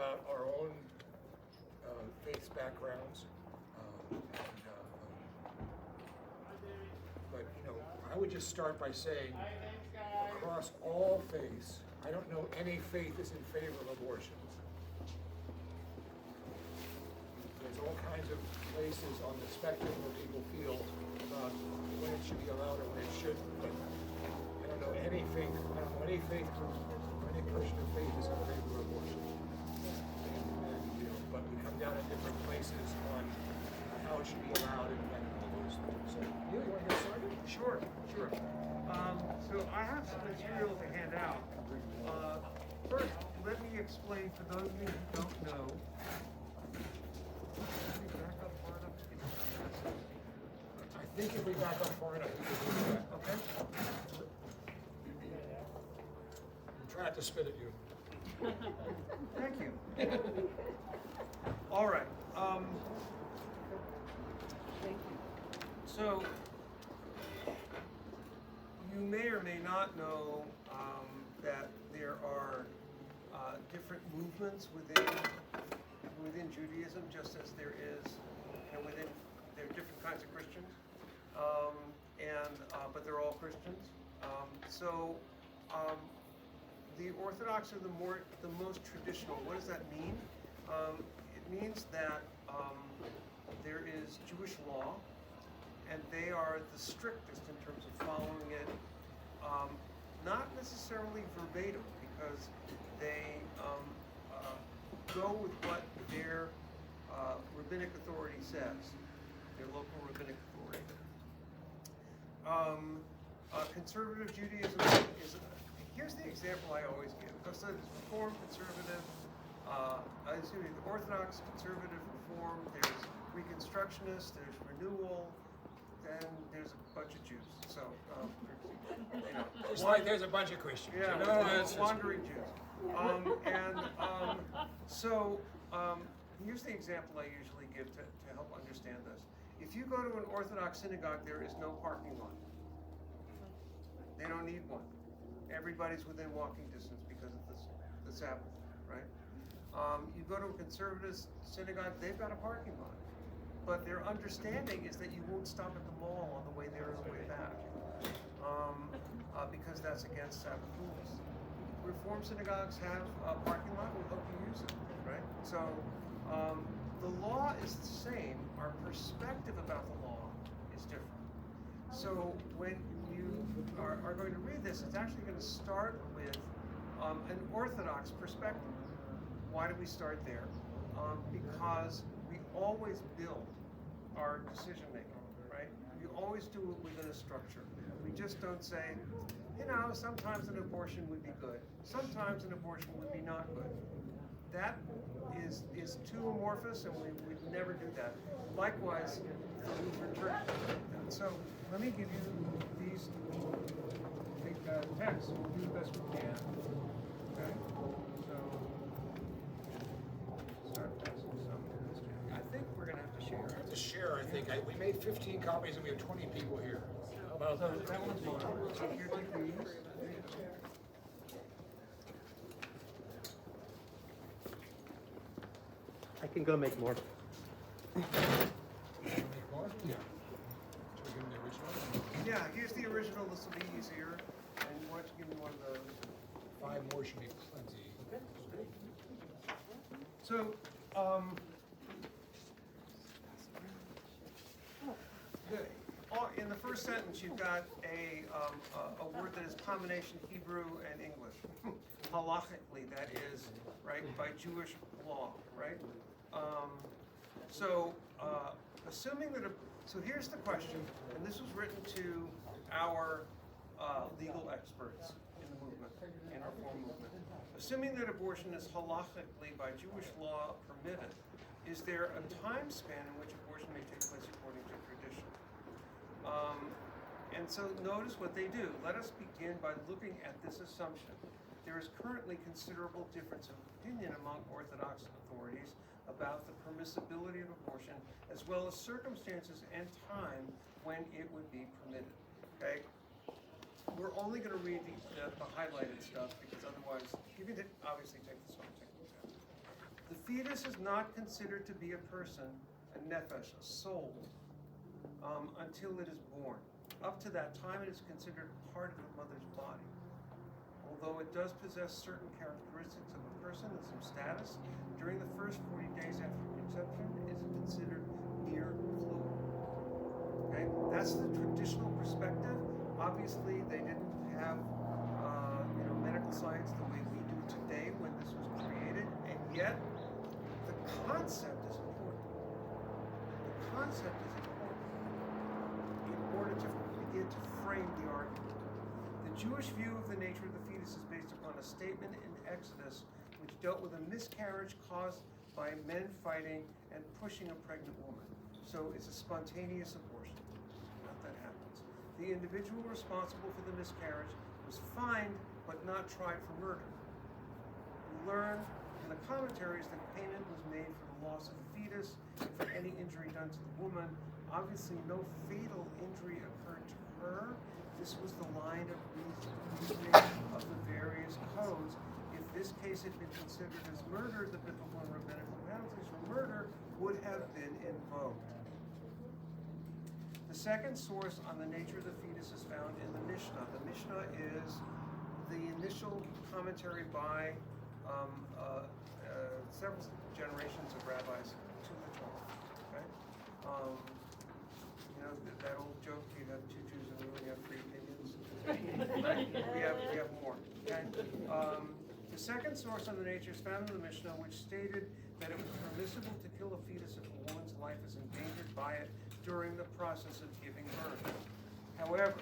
about our own faith backgrounds. But, you know, I would just start by saying, across all faiths, I don't know any faith that's in favor of abortions. There's all kinds of places on the spectrum where people feel about when it should be allowed or when it shouldn't. But I don't know any faith. I don't know any faith group or any person of faith is in favor of abortion. And, you know, but we come down at different places on how it should be allowed and all those things. So, you want to get started? Sure. So I have some material to hand out. First, let me explain for those of you who don't know. I think if we back up far enough, we can do that. Okay. Try not to spit at you. Thank you. All right. So you may or may not know that there are different movements within Judaism, just as there is, and there are different kinds of Christians, but they're all Christians. The Orthodox are the most traditional. What does that mean? It means that there is Jewish law, and they are the strictest in terms of following it. Not necessarily verbatim, because they go with what their rabbinic authority says, their local rabbinic authority. Conservative Judaism is, here's the example I always give. So there's Reform, Conservative, the Orthodox, Conservative, Reform, there's Reconstructionist, there's Renewal, then there's a bunch of Jews. So, you know, There's a bunch of Christians. yeah, You know, wandering Jews. Here's the example I usually give to help understand this. If you go to an Orthodox synagogue, there is no parking lot. They don't need one. Everybody's within walking distance because of the Sabbath, right? You go to a conservative synagogue, they've got a parking lot. But their understanding is that you won't stop at the mall on the way there or the way back, because that's against Sabbath rules. Reform synagogues have a parking lot, we hope you use it, right? So the law is the same, our perspective about the law is different. So when you are going to read this, it's actually going to start with an Orthodox perspective. Why do we start there? Because we always build our decision making, right? We always do it within a structure. We just don't say, you know, sometimes an abortion would be good. Sometimes an abortion would be not good. That is too amorphous, and we would never do that. Likewise, the Lutheran Church. And so let me give you these texts. We'll do the best we can. Okay? So start passing some. I think we're going to have to share. We have to share, I think. We made 15 copies and we have 20 people here. How about So that one's mine. So here, take these. I can go make more. Make more? Yeah. Should we give them the original? Yeah, here's the original. This will be easier. And why don't you give me one of those? 5 more should be plenty. Okay. So, in the first sentence, you've got a word that is combination Hebrew and English. Halachically, that is, right, by Jewish law, right? Assuming that, so here's the question, and this was written to our legal experts in the movement, in our Reform movement. Assuming that abortion is halachically by Jewish law permitted, is there a time span in which abortion may take place according to tradition? And so notice what they do. Let us begin by looking at this assumption. There is currently considerable difference of opinion among Orthodox authorities about the permissibility of abortion, as well as circumstances and time when it would be permitted. Okay? We're only going to read the highlighted stuff, because otherwise, you can obviously take this one, take this out. fetus is not considered to be a person, a nefesh, a soul, until it is born. Up to that time, it is considered part of the mother's body. Although it does possess certain characteristics of a person and some status, during the first 40 days after conception, it is considered mere fluid. Okay, that's the traditional perspective. Obviously, they didn't have medical science the way we do today when this was created, and yet the concept is important. The concept is important in order to begin to frame the argument. The Jewish view of the nature of the fetus is based upon a statement in Exodus which dealt with a miscarriage caused by men fighting and pushing a pregnant woman. So it's a spontaneous abortion. Not that happens. The individual responsible for the miscarriage was fined but not tried for murder. We learn in the commentaries that payment was made for the loss of the fetus and for any injury done to the woman. Obviously, no fatal injury occurred to her. This was the line of reasoning of the various codes. If this case had been considered as murder, the biblical and rabbinical penalties for murder would have been invoked. The second source on the nature of the fetus is found in the Mishnah. The Mishnah is the initial commentary by several generations of rabbis to the Torah. Okay? That old joke, you have two Jews in the room, you have three opinions. Right? We have more. Okay? The second source on the nature is found in the Mishnah, which stated that it was permissible to kill a fetus if a woman's life is endangered by it during the process of giving birth. However,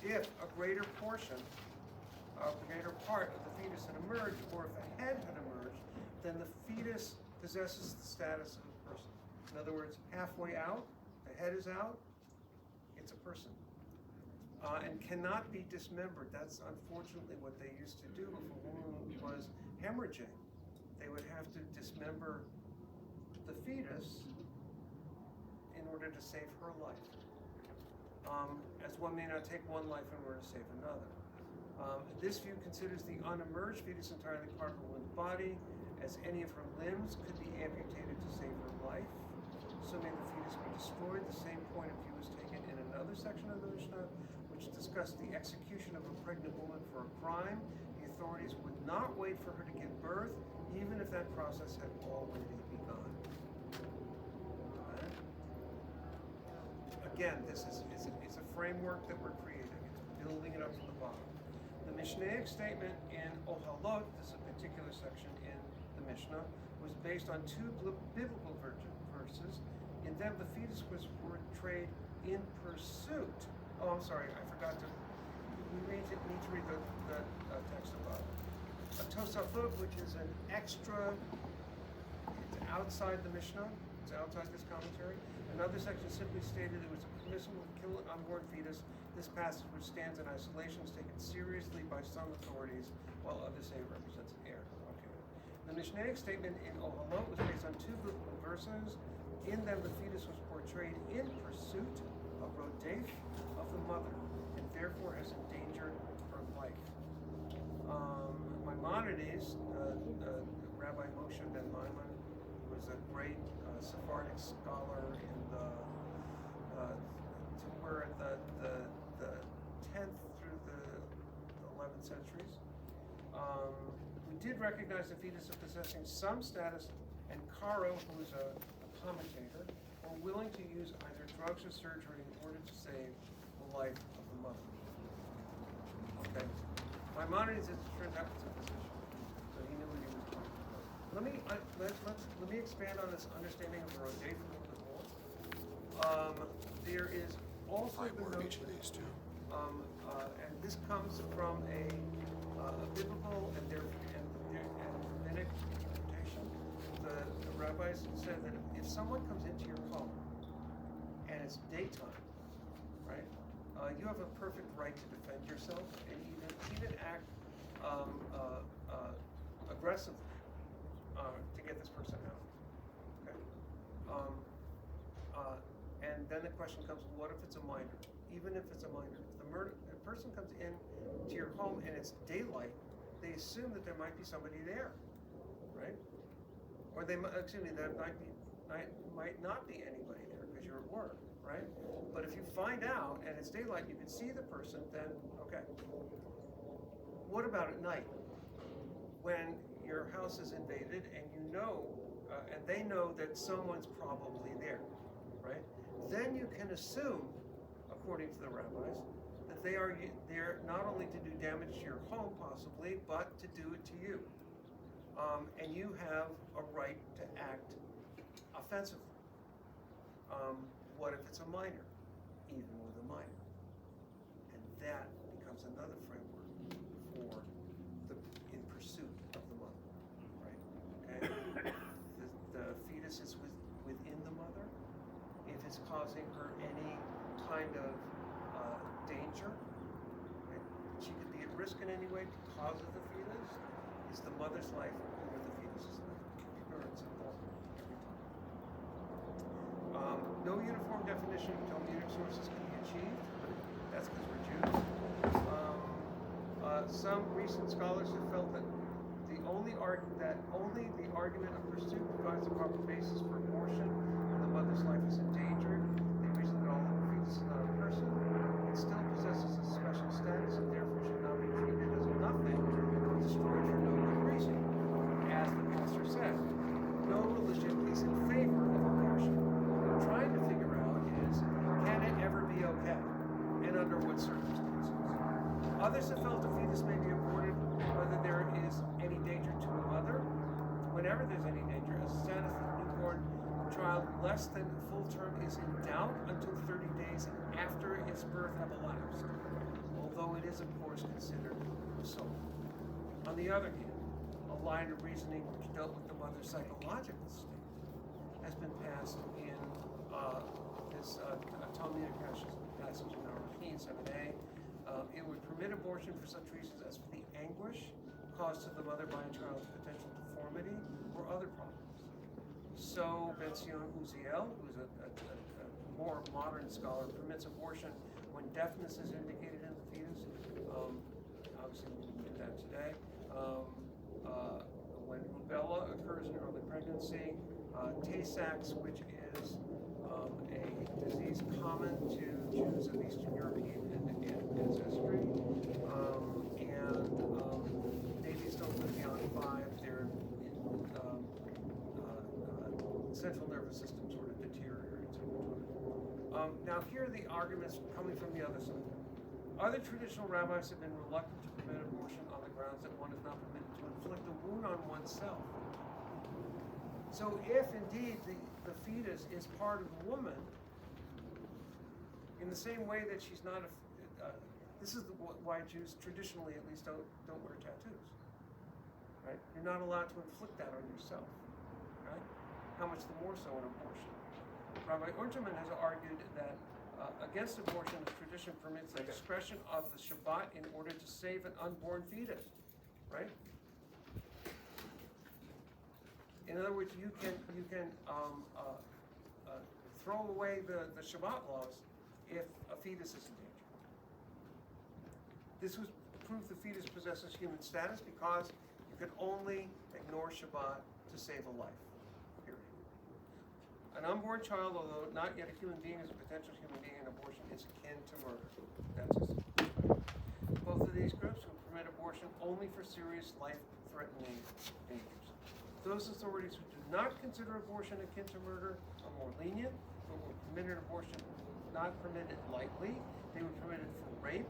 if a greater part of the fetus had emerged, or if a head had emerged, then the fetus possesses the status of a person. In other words, halfway out, the head is out, it's a person. And cannot be dismembered. That's unfortunately what they used to do if a woman was hemorrhaging. They would have to dismember the fetus in order to save her life. As one may not take one life in order to save another. This view considers the unemerged fetus entirely part of a woman's body, as any of her limbs could be amputated to save her life. So may the fetus be destroyed. The same point of view is taken in another section of the Mishnah, which discussed the execution of a pregnant woman for a crime. The authorities would not wait for her to give birth, even if that process had already begun. Okay. Again, this is a framework that we're creating. It's building it up from the bottom. The Mishnaic statement in Ohalot, this is a particular section in the Mishnah, was based on two biblical verses. In them, the fetus was portrayed in pursuit. Oh, I'm sorry, I forgot to. We need to read the text above. A Tosafot, which is an extra, it's outside the Mishnah, it's outside this commentary. Another section simply stated it was permissible to kill an unborn fetus. This passage, which stands in isolation, is taken seriously by some authorities, while others say it represents an error. Okay. The Mishnaic statement in Ohalot was based on two biblical verses. In them, the fetus was portrayed in pursuit of Rodef of the mother, and therefore has endangered her life. Maimonides, Rabbi Moshe ben Maimon, was a great Sephardic scholar in the 10th through the 11th centuries. We did recognize the fetus as possessing some status, and Caro, who is a commentator, were willing to use either drugs or surgery in order to save the life of the mother. Okay. Maimonides, as it turns out, was a physician, so he knew what he was talking about. Let me expand on this understanding of the Rodef a little bit more. There is also the notion, and this comes from a biblical and rabbinic interpretation. The rabbis said that if someone comes into your home and it's daytime, right, you have a perfect right to defend yourself and even act aggressively to get this person out. Okay. And then the question comes, what if it's a minor? Even if it's a minor, if the person comes in to your home and it's daylight, they assume that there might be somebody there, right? Or that might not be anybody there because you're at work, right? But if you find out and it's daylight, you can see the person, then okay. What about at night? When your house is invaded and you know, and they know that someone's probably there, right? Then you can assume, according to the rabbis, that they are there not only to do damage to your home possibly, but to do it to you. And you have a right to act offensively. What if it's a minor? Even with a minor. And that becomes another framework for in pursuit of the mother, right? Okay? The fetus is within the mother. If it's causing her any kind of danger, right? She could be at risk in any way because of the fetus. Is the mother's life over the fetus's life? Pure and simple every time. No uniform definition of Talmudic sources can be achieved. That's because we're Jews. Some recent scholars have felt that only the argument of pursuit provides a proper basis for abortion when the mother's life is endangered. They reason that although the fetus is not a person, it still possesses a special status and therefore should not be treated as nothing or destroyed for no good reason. As the pastor said, no religion is in favor of abortion. What we're trying to figure out is, can it ever be okay? And under what circumstances? Others have felt a fetus may be aborted whether there is any danger to the mother. Whenever there's any danger, a status of the newborn child less than full term is in doubt until 30 days after its birth have elapsed, although it is of course considered assault. On the other hand, a line of reasoning which dealt with the mother's psychological state has been passed in this Talmudic passage in Arachim 7a. It would permit abortion for such reasons as for the anguish caused to the mother by a child's potential deformity or other problems. So Ben Zion Uziel, who's a more modern scholar, permits abortion when deafness is indicated in the fetus. Obviously, we wouldn't do that today. When rubella occurs in early pregnancy, Tay-Sachs, which is a disease common to Jews of Eastern European ancestry, and babies don't live beyond 5. Their central nervous system sort of deteriorates over time. Now here are the arguments coming from the other side. Other traditional rabbis have been reluctant to permit abortion on the grounds that one is not permitted to inflict a wound on oneself. So if indeed the fetus is part of the woman, in the same way that she's not this is why Jews traditionally at least don't wear tattoos, right? You're not allowed to inflict that on yourself, right? How much the more so in abortion. Rabbi Unterman has argued that against abortion, the tradition permits the expression of the Shabbat in order to save an unborn fetus, right? In other words, you can throw away the Shabbat laws if a fetus is in danger. This was proof the fetus possesses human status because you can only ignore Shabbat to save a life, period. An unborn child, although not yet a human being, is a potential human being, and abortion is akin to murder. That's his. Both of these groups will permit abortion only for serious life-threatening dangers. Those authorities who do not consider abortion akin to murder are more lenient, but will permit an abortion not permitted lightly. They would permit it for rape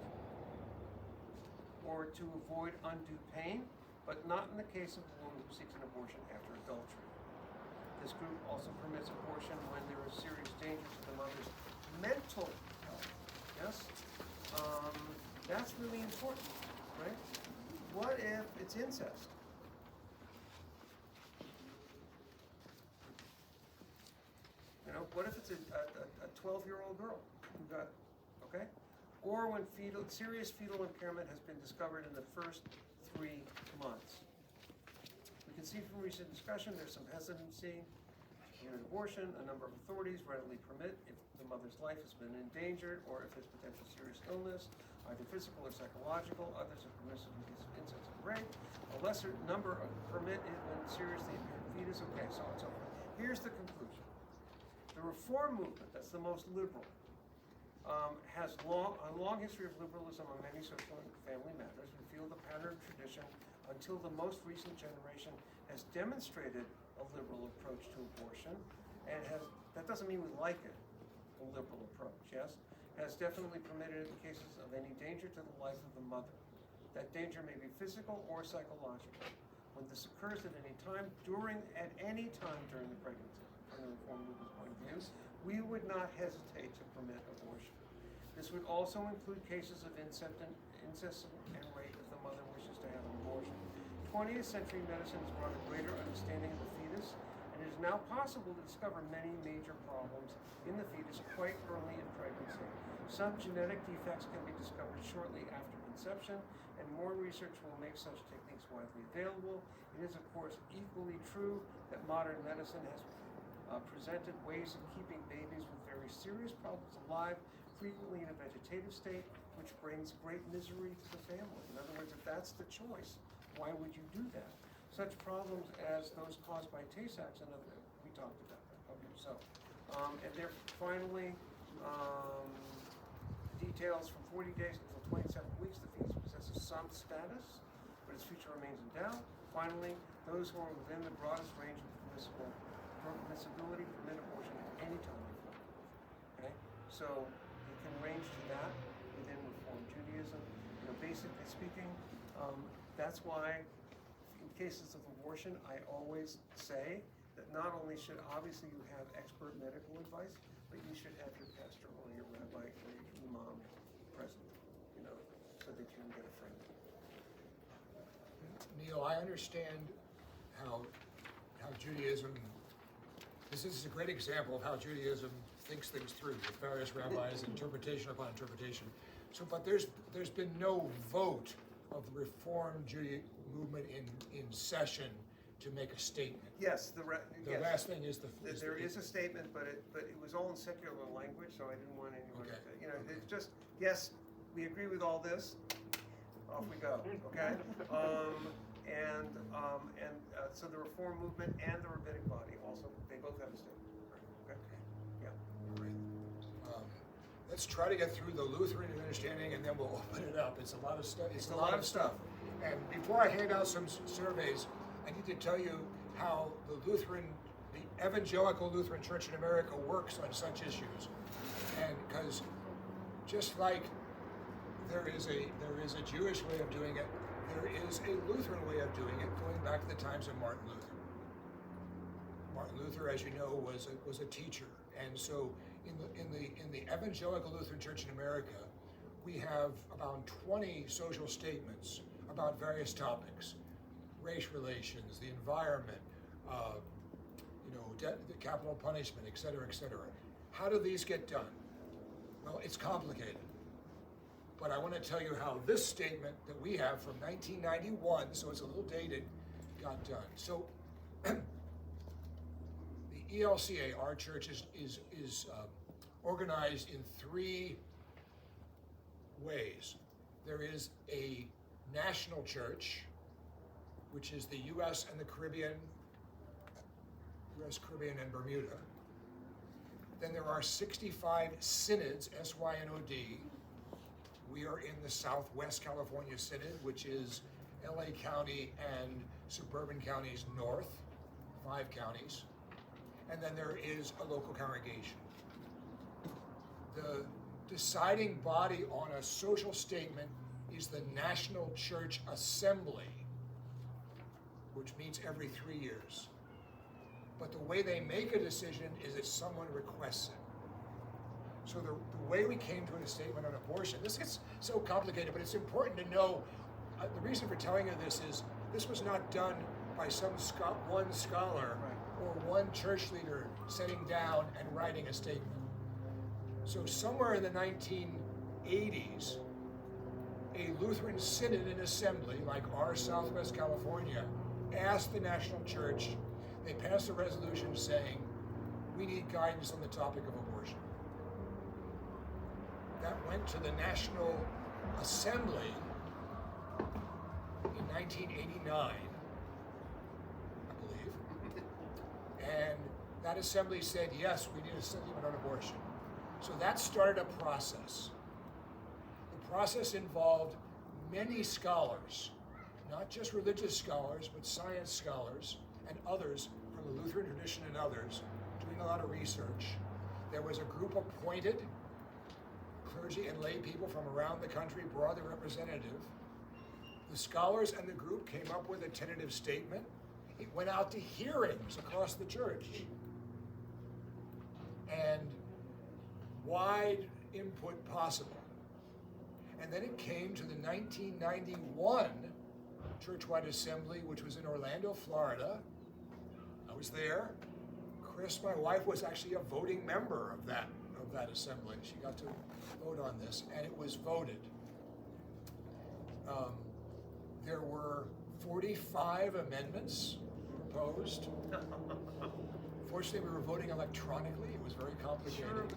or to avoid undue pain, but not in the case of a woman who seeks an abortion after adultery. This group also permits abortion when there is serious danger to the mother's mental health. Yes? That's really important, right? What if it's incest? You know, what if it's a 12-year-old girl who got, okay? Or when serious fetal impairment has been discovered in the first 3 months. We can see from recent discussion there's some hesitancy in an abortion. A number of authorities readily permit if the mother's life has been endangered or if there's potential serious illness. either physical or psychological. Others are permissive in case of incest and rape. A lesser number permit it when seriously impaired fetus. Okay, so on and so forth. Here's the conclusion. The reform movement, that's the most liberal, has a long history of liberalism on many social and family matters. We feel the pattern of tradition until the most recent generation has demonstrated a liberal approach to abortion, and that doesn't mean we like it, a liberal approach, yes? Has definitely permitted in cases of any danger to the life of the mother. That danger may be physical or psychological. When this occurs at any time during the pregnancy, from the reform movement's point of view, we would not hesitate to permit abortion. This would also include cases of incest and rape if the mother wishes to have an abortion. 20th century medicine has brought a greater understanding of the fetus, and it is now possible to discover many major problems in the fetus quite early in pregnancy. Some genetic defects can be discovered shortly after conception, and more research will make such techniques widely available. It is, of course, equally true that modern medicine has presented ways of keeping babies with very serious problems alive, frequently in a vegetative state, which brings great misery to the family. In other words, if that's the choice, why would you do that? Such problems as those caused by Tay-Sachs and other, we talked about that. Okay, so, and there finally, details from 40 days until 27 weeks, the fetus possesses some status, but its future remains in doubt. Finally, those who are within the broadest range of permissibility permit abortion at any time before birth. Okay, so it can range to that within Reform Judaism. Basically speaking, that's why in cases of abortion, I always say that not only should obviously you have expert medical advice, but you should have your pastor or your rabbi or your imam present, so that you can get a friend. Neil, I understand how Judaism, this is a great example of how Judaism thinks things through with various rabbis, interpretation upon interpretation. So, but there's been no vote of the Reform Judaism movement in session to make a statement. Yes, the last thing is there is a statement, but it was all in secular language, so I didn't want anyone to, it's just, yes, we agree with all this, off we go, okay? So the Reform movement and the rabbinic body also, they both have a statement, okay? Yeah. All right. Let's try to get through the Lutheran understanding, and then we'll open it up. It's a lot of stuff. It's a lot of stuff. And before I hand out some surveys, I need to tell you how the Evangelical Lutheran Church in America works on such issues. And because just like there is a Jewish way of doing it, there is a Lutheran way of doing it, going back to the times of Martin Luther. Martin Luther, as you know, was a teacher, and so in the Evangelical Lutheran Church in America, we have about 20 social statements about various topics: race relations, the environment, the capital punishment, et cetera, et cetera. How do these get done? Well, it's complicated. But I want to tell you how this statement that we have from 1991, so it's a little dated, got done. So the ELCA, our church, is organized in three ways. There is a national church, which is the U.S. and the Caribbean, U.S., Caribbean, and Bermuda. Then there are 65 synods, S-Y-N-O-D. We are in the Southwest California Synod, which is LA County and suburban counties north, 5 counties. And then there is a local congregation. The deciding body on a social statement is the National Church Assembly, which meets every 3 years. But the way they make a decision is if someone requests it. So the way we came to a statement on abortion, this gets so complicated, but it's important to know, the reason for telling you this is, this was not done by one scholar or one church leader sitting down and writing a statement. So somewhere in the 1980s, a Lutheran synod and assembly, like our Southwest California, asked the National Church, they passed a resolution saying, we need guidance on the topic of abortion. That went to the National assembly in 1989, I believe, and that assembly said, yes, we need a city limit on abortion. So that started a process. The process involved many scholars, not just religious scholars, but science scholars and others from the Lutheran tradition and others doing a lot of research. There was a group appointed, clergy and lay people from around the country, broadly representative. The scholars and the group came up with a tentative statement. It went out to hearings across the church. And wide input possible. And then it came to the 1991 Churchwide Assembly, which was in Orlando, Florida. I was there. Chris, my wife, was actually a voting member of that assembly. She got to vote on this, and it was voted. There were 45 amendments proposed. Fortunately, we were voting electronically. It was very complicated. Sure.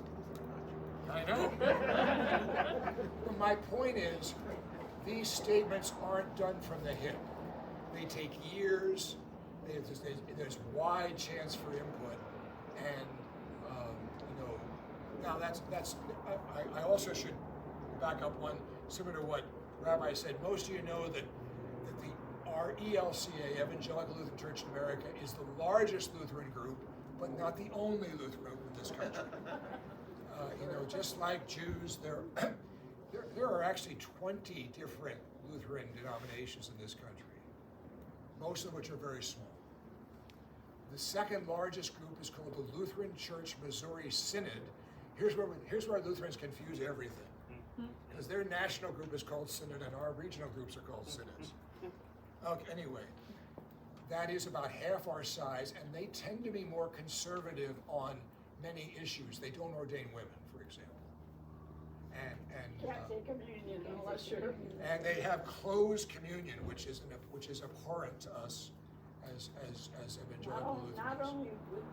I know. But my point is, these statements aren't done from the hip. They take years. There's wide chance for input, and now that's. I also should back up one, similar to what Rabbi said. Most of you know that our ELCA, Evangelical Lutheran Church in America, is the largest Lutheran group, but not the only Lutheran group in this country. Just like Jews, there are actually 20 different Lutheran denominations in this country, most of which are very small. The second largest group is called the Lutheran Church Missouri Synod. Here's where Lutherans confuse everything, because their national group is called Synod and our regional groups are called Synods. Okay, anyway, that is about half our size, and they tend to be more conservative on many issues. They don't ordain women, for example. Can't take communion unless you're. And they have closed communion, which is abhorrent to us as evangelical Lutherans. Not only with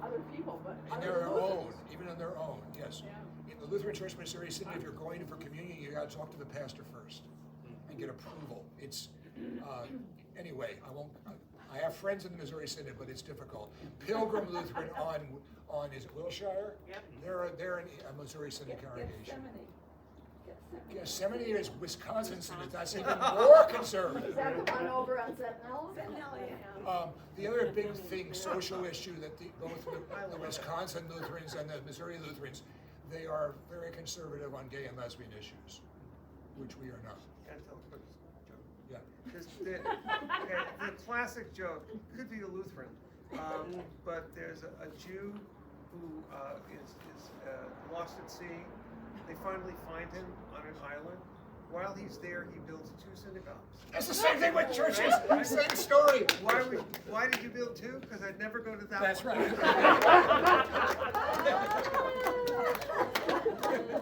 other people, but in other their Lutherans. own, even in their own, yes. Yeah. In the Lutheran Church Missouri Synod, if you're going for communion, you got to talk to the pastor first and get approval. It's anyway. I have friends in the Missouri Synod, but it's difficult. Pilgrim Lutheran on is it Wilshire? Yep. They're a Missouri Synod congregation. Gethsemane. Gethsemane is Wisconsin Synod. That's even more conservative. Is that the one over on Sentinel? The other big thing, social issue, that both the Wisconsin Lutherans and the Missouri Lutherans, they are very conservative on gay and lesbian issues, which we are not. Gotta tell a quick joke. Yeah. The classic joke could be a Lutheran, but there's a Jew who is lost at sea. They finally find him on an island. While he's there, he builds 2 synagogues. It's the same thing with churches. Same story. Why did you build 2? Because I'd never go to that That's one. right.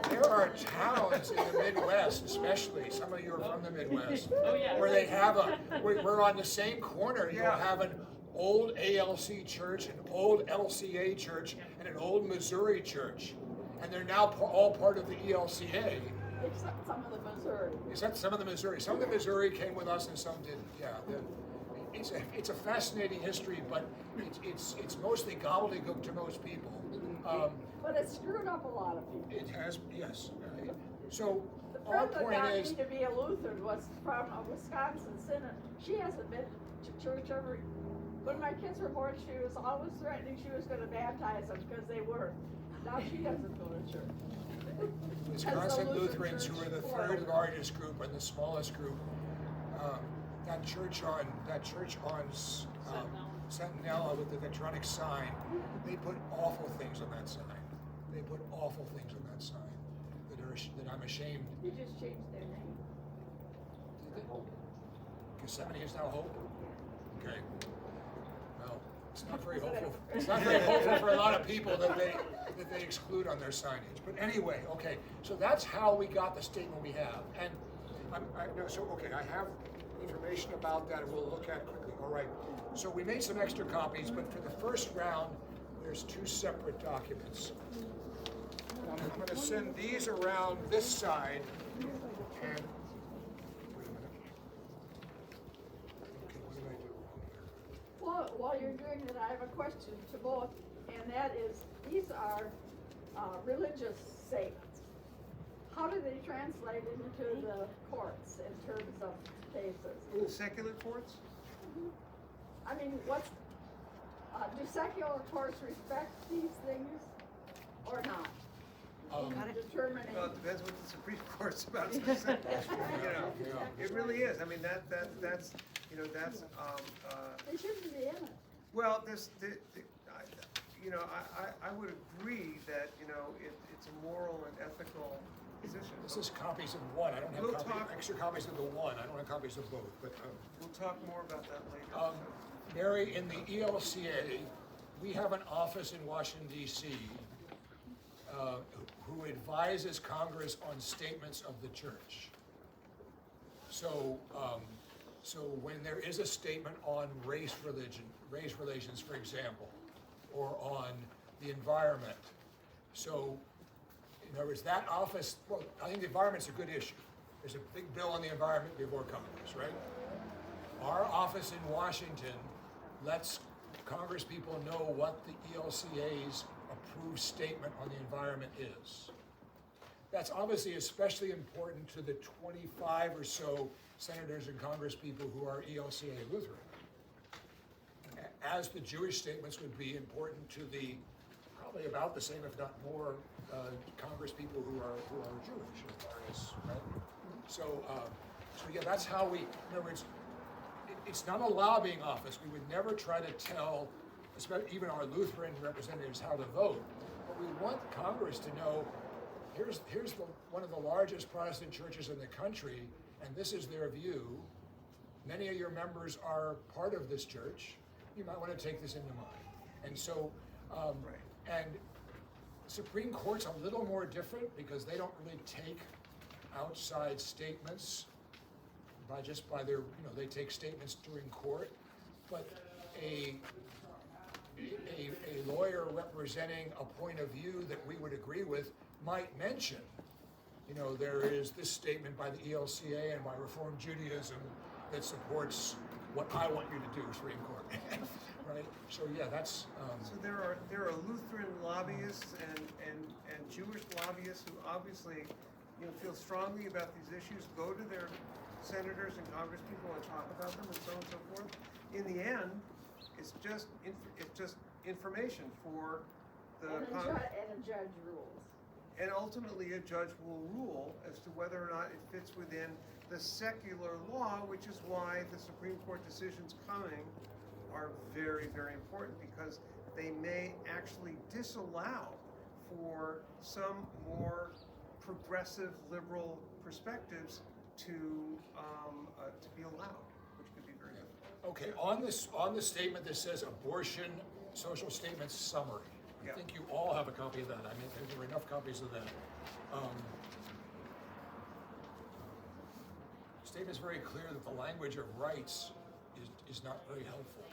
There are towns in the Midwest, especially some of you are from the Midwest, where they have we're on the same corner. You'll have an old ALC church, an old LCA church, and an old Missouri church, and they're now all part of the ELCA. Except some of the Missouri. Except some of the Missouri. Some of the Missouri came with us, and some didn't. Yeah, it's a fascinating history, but it's mostly gobbledygook to most people. But it screwed up a lot of people. It has, yes. So The our friend that point got is, me to be a Lutheran was from a Wisconsin Synod. She hasn't been to church ever. When my kids were born, she was always threatening she was going to baptize them because they were. Now she doesn't go to church. Wisconsin Lutherans, who are the third largest group and the smallest group, that church on Sentinel with the electronic sign, they put awful things on that sign. They put awful things on that sign that I'm ashamed. They just changed their name. Did they? Gethsemane is now Hope? Okay. Well, it's not very hopeful. It's not very hopeful for a lot of people that they exclude on their signage. But anyway, okay. So that's how we got the statement we have. And I have information about that, and we'll look at quickly. All right. So we made some extra copies, but for the first round, there's 2 separate documents. I'm going to send these around this side, And, wait a minute. Okay, what did I do wrong there? Well, while you're doing that, I have a question to both, and that is, these are religious statements. How do they translate into the courts in terms of cases? Secular courts? I mean, do secular courts respect these things or not? Determining. Well, it depends what the Supreme Court's about. You know, Yeah. it really is. I mean, that's They shouldn't be in it. well, I would agree that, it's a moral and ethical position. This is copies of one. I don't We'll have talk- extra copies of the one. I don't have copies of both, but, We'll talk more about that later. Mary, in the ELCA, we have an office in Washington DC who advises Congress on statements of the church. So when there is a statement on race relations, for example, or on the environment, so in other words, that office, well, I think the environment's a good issue. There's a big bill on the environment before Congress, right? Our office in Washington lets Congress people know what the ELCA's approved statement on the environment is. That's obviously especially important to the 25 or so senators and Congress people who are ELCA Lutheran, as the Jewish statements would be important to the probably about the same, if not more, Congress people who are Jewish, right? So yeah, that's how we. In other words, it's not a lobbying office. We would never try to tell, especially even our Lutheran representatives, how to vote. But we want Congress to know, here's one of the largest Protestant churches in the country, and this is their view. Many of your members are part of this church. You might want to take this into mind. And so, and Supreme Court's a little more different because they don't really take outside statements by their, they take statements during court, but a lawyer representing a point of view that we would agree with might mention, there is this statement by the ELCA and by Reform Judaism that supports what I want you to do, Supreme Court, right? So yeah, that's. So there are Lutheran lobbyists and Jewish lobbyists who obviously, feel strongly about these issues, go to their senators and Congress people and talk about them and so on and so forth. In the end, it's just information for the And a judge rules. and ultimately a judge will rule as to whether or not it fits within the secular law, which is why the Supreme Court decisions coming are very, very important, because they may actually disallow for some more progressive liberal perspectives to be allowed, which could be very difficult. Okay, on the statement that says abortion social statements summary. I think you all have a copy of that. I mean, there were enough copies of that. Statement's very clear that the language of rights is not very helpful,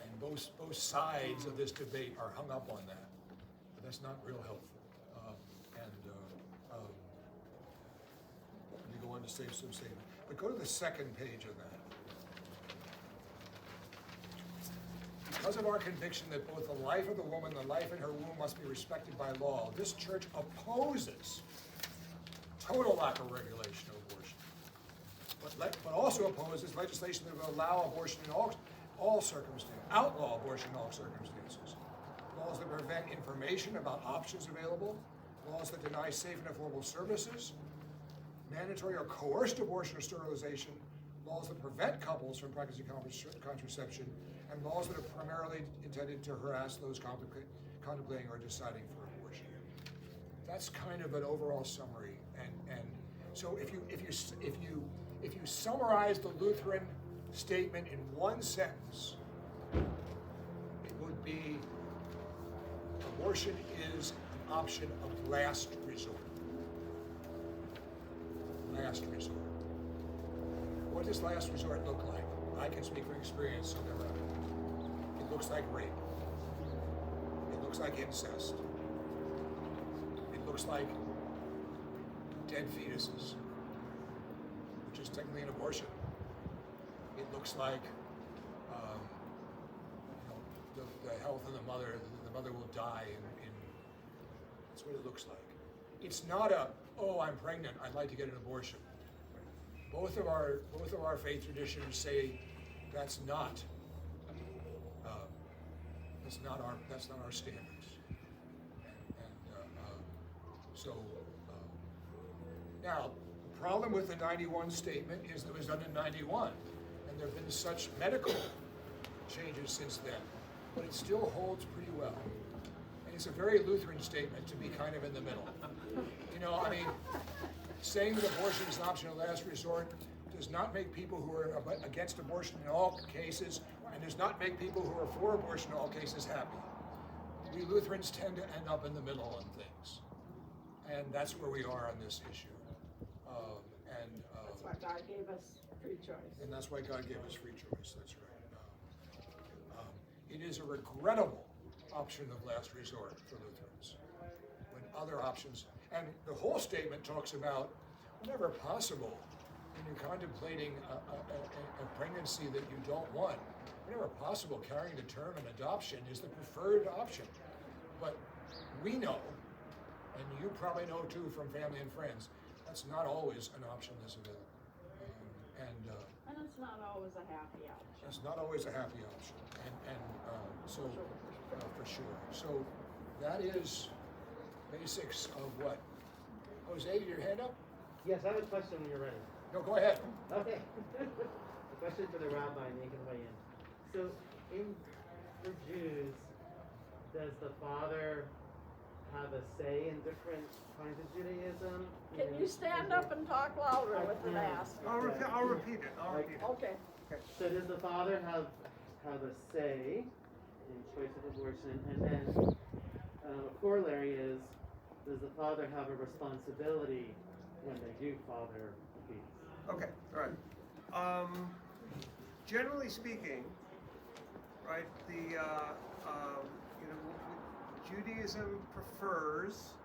and both sides of this debate are hung up on that. But that's not real helpful. Let me go on to save some statement. But go to the second page of that. Because of our conviction that both the life of the woman and the life in her womb must be respected by law, this church opposes total lack of regulation of abortion, but also opposes legislation that will allow abortion in all circumstances, outlaw abortion in all circumstances, laws that prevent information about options available, laws that deny safe and affordable services, mandatory or coerced abortion or sterilization, laws that prevent couples from practicing contraception, and laws that are primarily intended to harass those contemplating or deciding for abortion. That's kind of an overall summary, and so if you summarize the Lutheran statement in one sentence, it would be abortion is an option of last resort. Last resort. What does last resort look like? I can speak from experience, so never. It looks like rape. It looks like incest. It looks like dead fetuses. is technically an abortion. It looks like, the health of the mother will die in that's what it looks like. It's not oh, I'm pregnant, I'd like to get an abortion. Both of our faith traditions say that's not our standards. Now, the problem with the 91 statement is that it was done in 91, and there have been such medical changes since then, but it still holds pretty well. And it's a very Lutheran statement to be kind of in the middle. Saying that abortion is an option of last resort does not make people who are against abortion in all cases, and does not make people who are for abortion in all cases happy. We Lutherans tend to end up in the middle on things. And that's where we are on this issue. That's why God gave us free choice. And that's why God gave us free choice, that's right. It is a regrettable option of last resort for Lutherans, when other options, and the whole statement talks about, whenever possible, when you're contemplating a pregnancy that you don't want, whenever possible, carrying to term an adoption is the preferred option. But we know, and you probably know too from family and friends, that's not always an option that's available. And it's not always a happy option. It's not always a happy option, for sure. So that is basics of what? Jose, did your hand up? Yes, I have a question when you're ready. No, go ahead. Okay. A question for the rabbi, and you can weigh in. So, for Jews, does the father have a say in different kinds of Judaism? Can you stand up and talk louder with the mask? I'll repeat it. Okay. So does the father have a say in choice of abortion? And then a corollary is, does the father have a responsibility when they do father abuse? Okay, all right. Generally speaking, right, Judaism prefers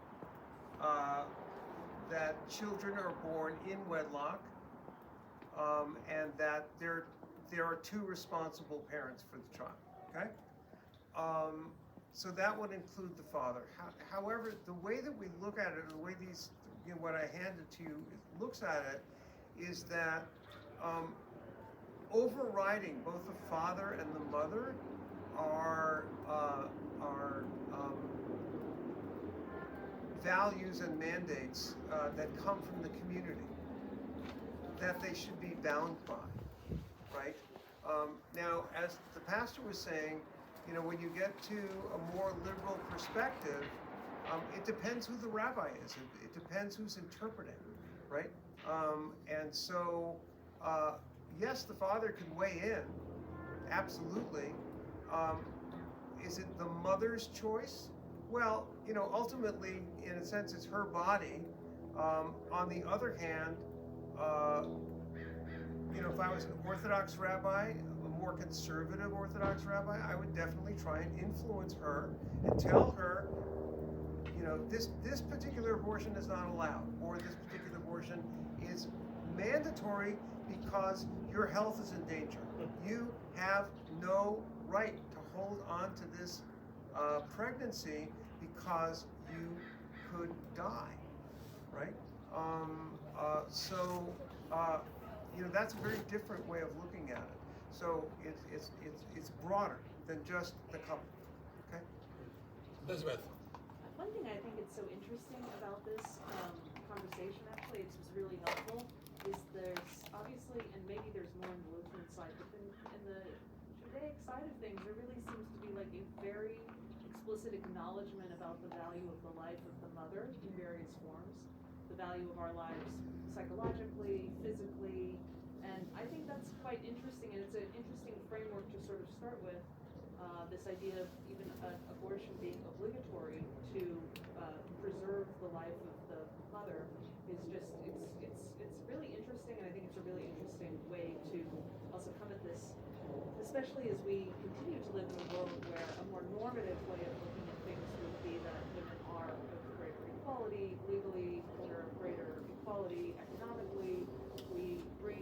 that children are born in wedlock, and that there are two responsible parents for the child. Okay, so that would include the father. However, the way that we look at it, the way what I handed to you looks at it, is that overriding both the father and the mother are values and mandates that come from the community that they should be bound by, right? Now, as the pastor was saying, when you get to a more liberal perspective, it depends who the rabbi is. It depends who's interpreting, right? And so, yes, the father can weigh in, absolutely. Is it the mother's choice? Well, ultimately, in a sense, it's her body. On the other hand, if I was an Orthodox rabbi, a more conservative Orthodox rabbi, I would definitely try and influence her and tell her, this particular abortion is not allowed, or this particular abortion is mandatory because your health is in danger. You have no right to hold on to this pregnancy because you could die, right? That's a very different way of looking at it. So it's broader than just the couple. Okay. Elizabeth. One thing I think it's so interesting about this conversation, actually, it's really helpful, is there's obviously, and maybe there's more on the Lutheran side, but in the Judaic side of things, there really seems to be like a very explicit acknowledgement about the value of the life of the mother in various forms, the value of our lives psychologically, physically, and I think that's quite interesting, and it's an interesting framework to sort of start with. This idea of even abortion being obligatory to preserve the life of the mother is just, it's really interesting, and I think it's a really interesting way to also come at this, especially as we continue to live in a world where a more normative way of looking at things would be that women are of greater equality legally, they're of greater equality economically, we bring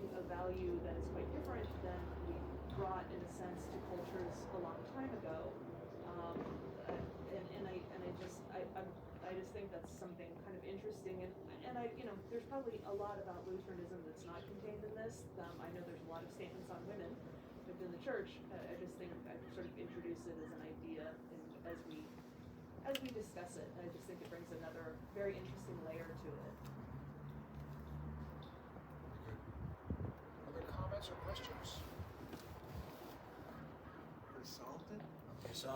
value that is quite different than we brought, in a sense, to cultures a long time ago. I just think that's something kind of interesting, and there's probably a lot about Lutheranism that's not contained in this. I know there's a lot of statements on women within the church. I just think I sort of introduce it as an idea as we discuss it. I just think it brings another very interesting layer to it. Other comments or questions? Assaulted? So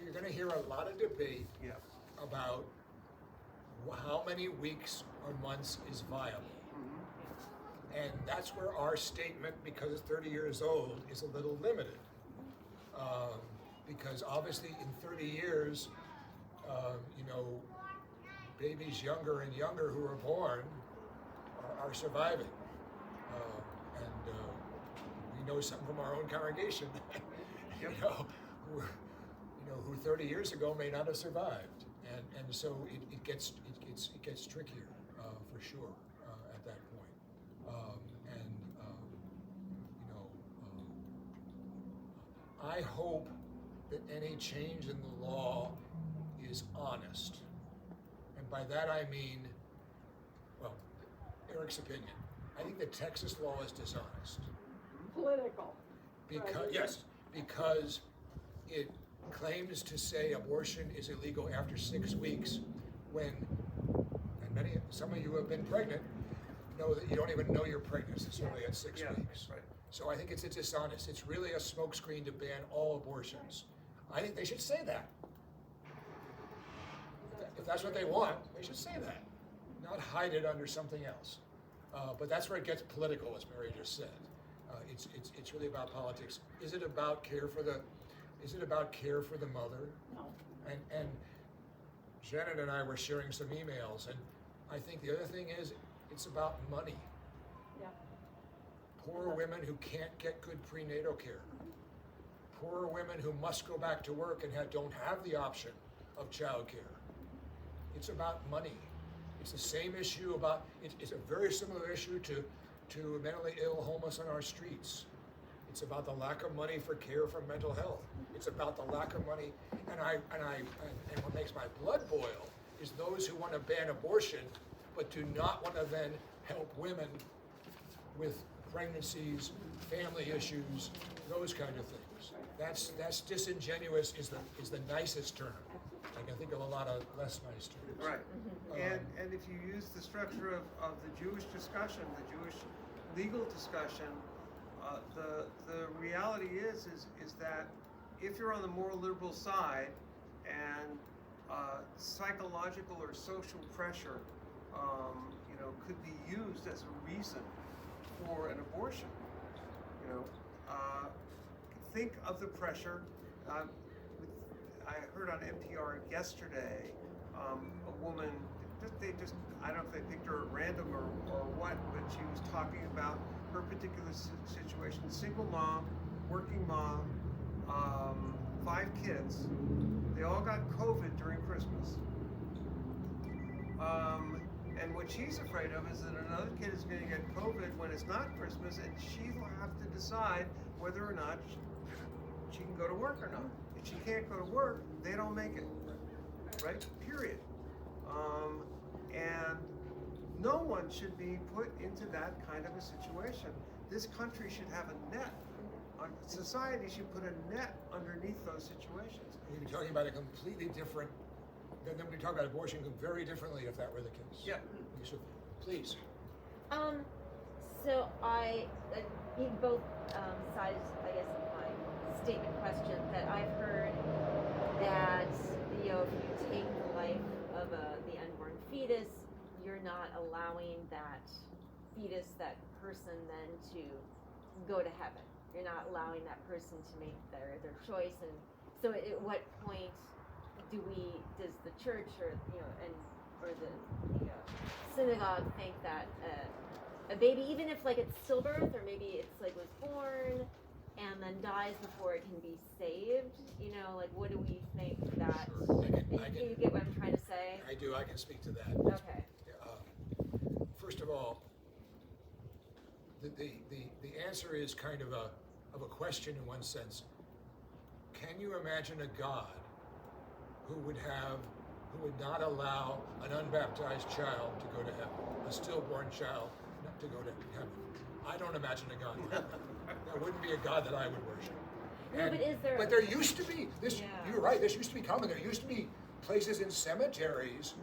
you're going to hear a lot of debate Yeah. about how many weeks or months is viable. Mm-hmm. And that's where our statement, because it's 30 years old, is a little limited. Because obviously in 30 years, babies younger and younger who are born are surviving. We know some from our own congregation, Yep. who 30 years ago may not have survived. And so it gets trickier for sure at that point. I hope that any change in the law is honest. And by that I mean, well, Eric's opinion. I think the Texas law is dishonest. Political. Because it claims to say abortion is illegal after 6 weeks, when, and some of you who have been pregnant know that you don't even know you're pregnant necessarily at 6 weeks. Right. So I think it's dishonest. It's really a smokescreen to ban all abortions. I think they should say that. If that's what they want, they should say that, not hide it under something else. But that's where it gets political, as Mary just said. It's really about politics. Is it about care for the mother? No. And Janet and I were sharing some emails, and I think the other thing is it's about money. Yeah. Poor women who can't get good prenatal care. Poor women who must go back to work and don't have the option of child care. It's about money. It's the same issue it's a very similar issue to mentally ill homeless on our streets. It's about the lack of money for care for mental health. It's about the lack of money, and what makes my blood boil is those who want to ban abortion, but do not want to then help women with pregnancies, family issues, those kind of things. That's disingenuous is the nicest term. I can think of a lot of less nice terms. Right. And if you use the structure of the Jewish discussion, the Jewish legal discussion, the reality is that if you're on the more liberal side and psychological or social pressure could be used as a reason for an abortion, think of the pressure. I heard on NPR yesterday a woman, I don't know if they picked her at random or what, but she was talking about her particular situation. Single mom, working mom, 5 kids. They all got COVID during Christmas. And what she's afraid of is that another kid is going to get COVID when it's not Christmas, and she will have to decide whether or not she can go to work or not. If she can't go to work, they don't make it, right? Period. And no one should be put into that kind of a situation. This country should have a net. Society should put a net underneath those situations. We'd be talking about a completely different, then we talk about abortion very differently if that were the case. Yeah. So, please. So I, in both sides, I guess, of my statement question, that I've heard that, if you take the life of the unborn fetus, you're not allowing that fetus, that person then to go to heaven. You're not allowing that person to make their choice. And so at what point does the church or the synagogue think that a baby, even if it's stillbirth or maybe it's was born and then dies before it can be saved? You know, like what do we think that? Sure. I can- You get what I'm trying to say? I do, I can speak to that. Okay. First of all, the answer is kind of a question in one sense. Can you imagine a God who would not allow an unbaptized child to go to heaven, a stillborn child not to go to heaven? I don't imagine a God like that. That wouldn't be a God that I would worship. No, but is there? But there used to be this. Yeah. You're right. This used to be common. There used to be places in cemeteries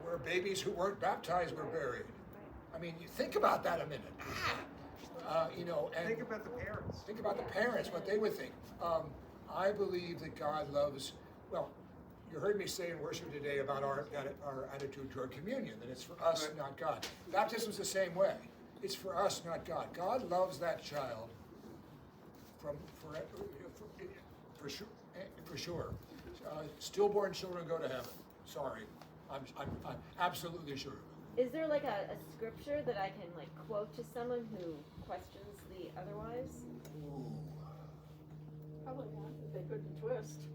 where babies who weren't baptized were buried. I mean, you think about that a minute. You know, and Think about the parents. think about the parents, what they would think. I believe that God loves. Well, you heard me say in worship today about our attitude toward communion, that it's for us, Right. not God. Baptism's the same way. It's for us, not God. God loves that child for sure. For sure. Stillborn children go to heaven. Sorry, I'm absolutely sure. Is there like a scripture that I can like quote to someone who questions the otherwise? Ooh. Probably not, that they couldn't twist.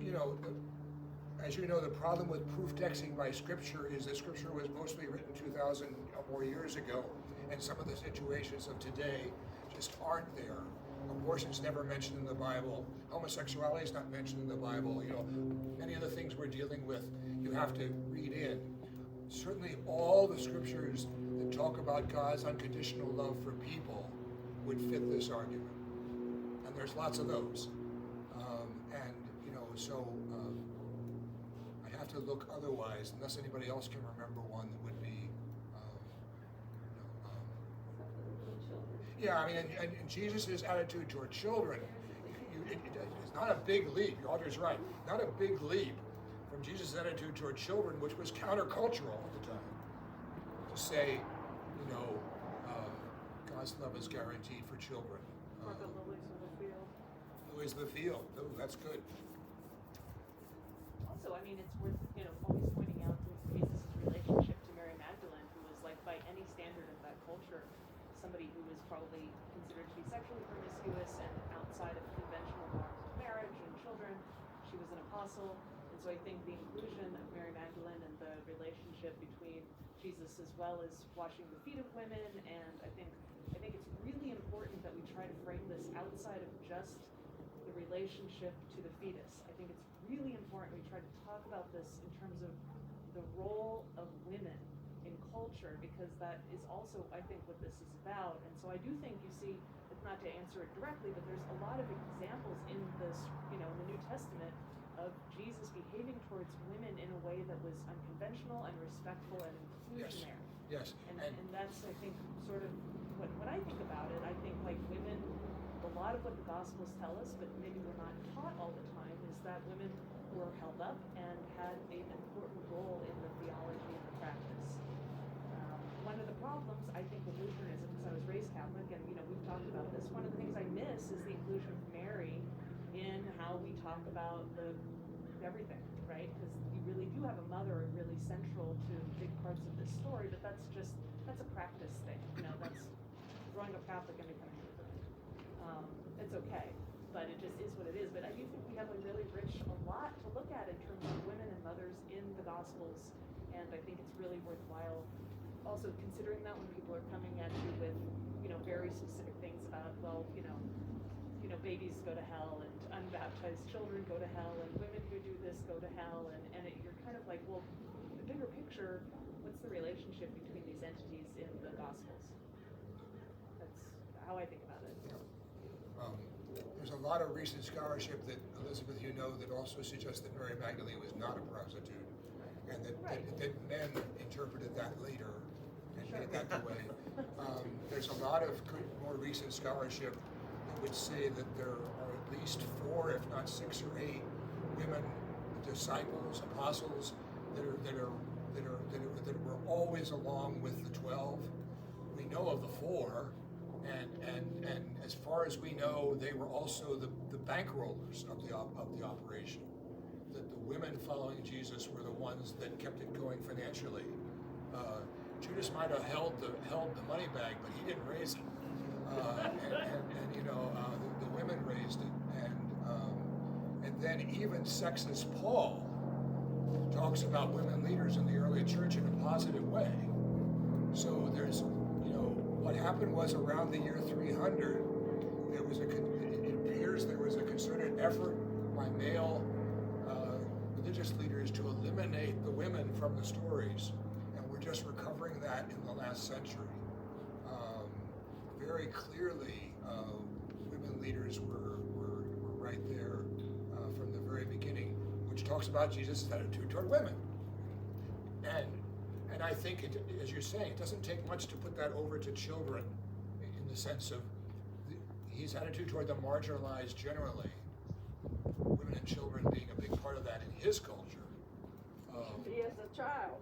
You know, as you know, the problem with proof texting by Scripture is that Scripture was mostly written 2,000 or more years ago, and some of the situations of today just aren't there. Abortion's never mentioned in the Bible. Homosexuality is not mentioned in the Bible. You know, many of the things we're dealing with, you have to read in. Certainly, all the Scriptures that talk about God's unconditional love for people would fit this argument, and there's lots of those. And you know, so I'd have to look otherwise, unless anybody else can remember one that would be. Yeah, I mean, and Jesus' attitude toward children, it's not a big leap. Your author's right. Not a big leap from Jesus' attitude toward children, which was countercultural at the time, to say, you know, God's love is guaranteed for children. For the lilies of the field. Lilies of the field. Oh, that's good. Also, I mean, it's worth, always pointing out Jesus' relationship to Mary Magdalene, who was like, by any standard of that culture, somebody who was probably considered to be sexually promiscuous and outside of conventional norms of marriage and children. She was an apostle, and so I think the inclusion of Mary Magdalene and the relationship between Jesus as well as washing the feet of women, and I think it's really important that we try to frame this outside of just the relationship to the fetus. I think it's really important we try to talk about this in terms of the role of women in culture, because that is also, I think, what this is about. And so I do think, you see, it's not to answer it directly, but there's a lot of examples in this, in the New Testament of Jesus behaving towards women in a way that was unconventional and respectful and inclusionary. Yes. And that's, I think, sort of when I think about it, I think like women, a lot of what the Gospels tell us, but maybe we're not taught all the time, is that women were held up and had an important role in the theology and the practice. One of the problems, I think, with Lutheranism, because I was raised Catholic, and we've talked about this, one of the things I miss is the inclusion of Mary in how we talk about everything, right? Because you really do have a mother really central to big parts of this story, but that's a practice thing. That's growing up Catholic and becoming Lutheran. It's okay, but it just is what it is. But I do think we have a lot to look at in terms of women and mothers in the Gospels, and I think it's really worthwhile also considering that when people are coming at you with, very specific things about, babies go to hell and unbaptized children go to hell and women who do this go to hell, and you're kind of like, well, the bigger picture, what's the relationship between these entities in the Gospels? That's how I think about it. There's a lot of recent scholarship that, Elizabeth, that also suggests that Mary Magdalene was not a prostitute, and that men interpreted that later and made that the way. There's a lot of more recent scholarship that would say that there are at least 4, if not 6 or 8, women disciples, apostles that were always along with the 12. We know of the 4. And as far as we know, they were also the bankrollers of the operation. That the women following Jesus were the ones that kept it going financially. 2 Judas might have held the money bag, but he didn't raise it. And you know, the women raised it, and then even sexist Paul talks about women leaders in the early church in a positive way. So there's, you know, what happened was around the year 300, it appears there was a concerted effort by male religious leaders to eliminate the women from the stories, and we're just recovering that in the last century. Very clearly, women leaders were right there from the very beginning, which talks about Jesus' attitude toward women. And I think, as you're saying, it doesn't take much to put that over to children in the sense of his attitude toward the marginalized generally, women and children being a big part of that in his culture. He is a child.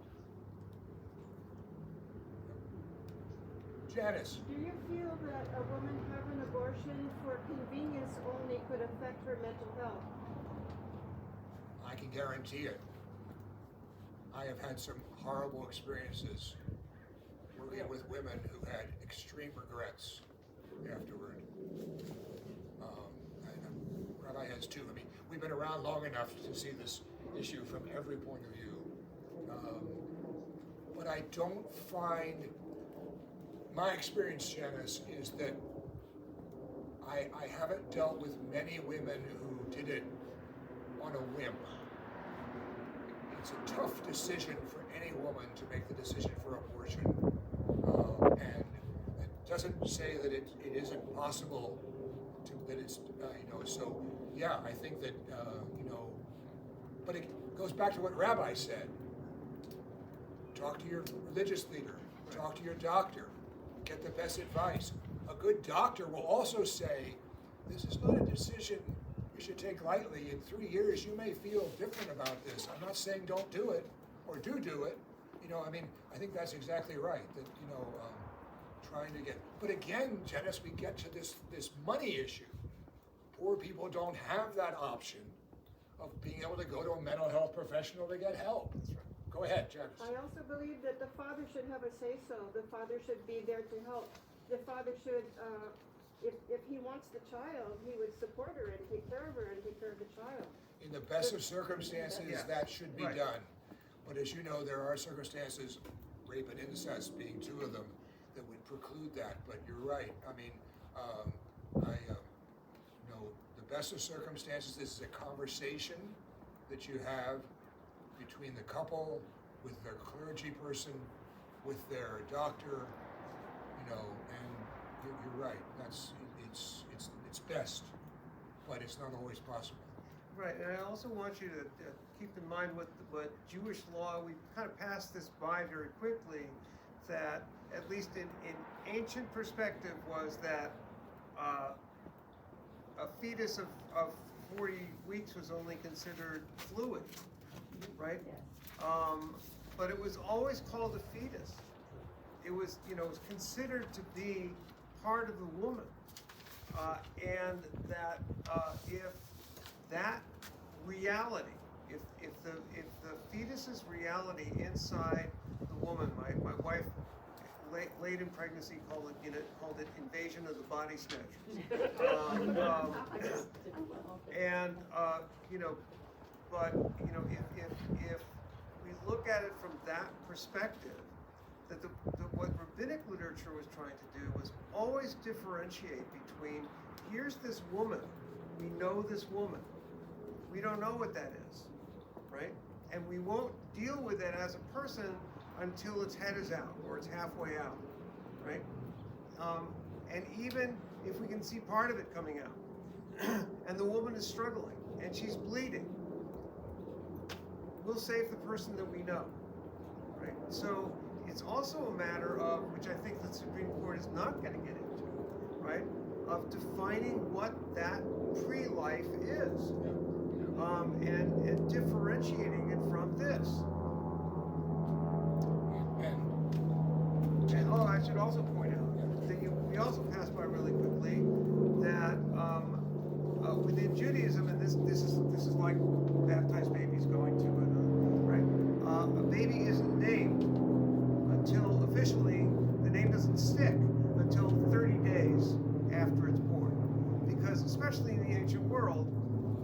Janice, Do you feel that a woman having an abortion for convenience only could affect her mental health? I can guarantee it. I have had some horrible experiences working with women who had extreme regrets afterward. Rabbi has too. I mean, we've been around long enough to see this issue from every point of view. But I don't find, my experience, Janice, is that I haven't dealt with many women who did it on a whim. It's a tough decision for any woman to make the decision for abortion. And it doesn't say that it isn't possible that it's, you know, so yeah, I think that, you know, but it goes back to what Rabbi said. Talk to your religious leader, talk to your doctor, get the best advice. A good doctor will also say, this is not a decision you should take lightly. In 3 years, you may feel different about this. I'm not saying don't do it, or do it. You know, I mean, I think that's exactly right, that, you know, trying to get, but again, Janice, we get to this money issue. Poor people don't have that option of being able to go to a mental health professional to get help. That's right. Go ahead, Janice. I also believe that the father should have a say-so. The father should be there to help. The father should, if he wants the child, he would support her and take care of her and take care of the child. In the best of circumstances, Yes. that should be Right. done. But as you know, there are circumstances, rape and incest being two of them, that would preclude that. But you're right. I mean, you know, the best of circumstances, this is a conversation that you have between the couple, with their clergy person, with their doctor, you know, and you're right. It's best, but it's not always possible. Right, and I also want you to keep in mind what Jewish law, we kind of passed this by very quickly, that at least in ancient perspective was that a fetus of 40 weeks was only considered fluid, right? But it was always called a fetus. It was, you know, it was considered to be part of the woman, and that if that reality, if the fetus's reality inside the woman, my wife late in pregnancy called it invasion of the body snatchers, and you know, but you know, if we look at it from that perspective, that what rabbinic literature was trying to do was always differentiate between, here's this woman, we know this woman, we don't know what that is, right? And we won't deal with it as a person until its head is out or it's halfway out, right? And even if we can see part of it coming out, and the woman is struggling and she's bleeding, we'll save the person that we know, right? So it's also a matter of, which I think the Supreme Court is not going to get into, right? Of defining what that pre-life is, and differentiating it from this. And oh, I should also point out that we also passed by really quickly that within Judaism, and this is like baptized babies going to it, right? A baby isn't named until officially traditionally, the name doesn't stick until 30 days after it's born. Because especially in the ancient world,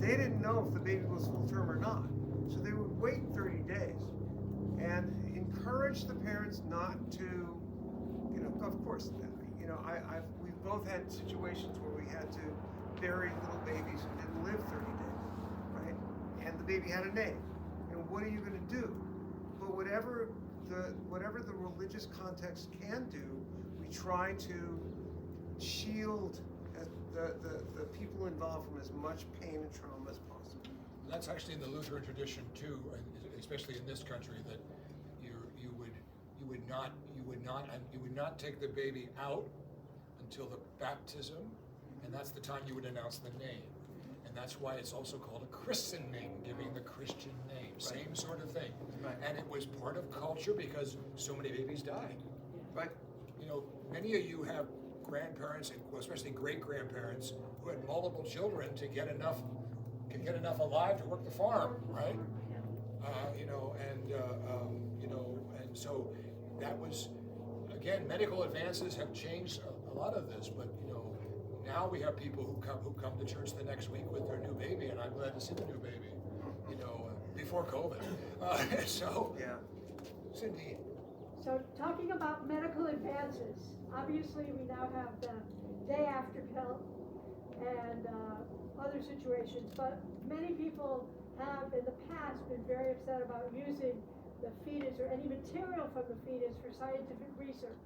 they didn't know if the baby was full term or not. So they would wait 30 days and encourage the parents not to, of course, we've both had situations where we had to bury little babies who didn't live 30 days, right? And the baby had a name. What are you going to do? But whatever the religious context can do, we try to shield the people involved from as much pain and trauma as possible. That's actually in the Lutheran tradition too, and especially in this country, that you would not take the baby out until the baptism, and that's the time you would announce the name. And that's why it's also called a christening, giving the Christian name. Right. Same sort of thing. Right. And it was part of culture because so many babies died. Right. Many of you have grandparents, and especially great-grandparents, who had multiple children to get enough alive to work the farm, right? And so that was, again, medical advances have changed a lot of this, but now we have people who come to church the next week with their new baby, and I'm glad to see the new baby, before COVID. Yeah. Cindy. So talking about medical advances, obviously we now have the day after pill and other situations, but many people have in the past been very upset about using the fetus or any material from the fetus for scientific research.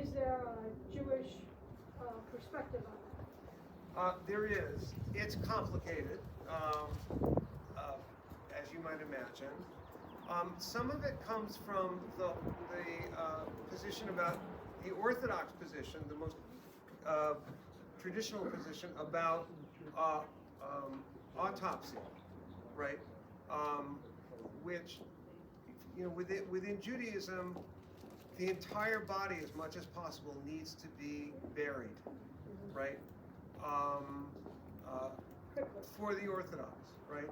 Is there a Jewish perspective on that? There is. It's complicated, as you might imagine. Some of it comes from the position about the Orthodox position, the most traditional position about autopsy, right? Which, within Judaism, the entire body, as much as possible, needs to be buried, right? For the Orthodox, right?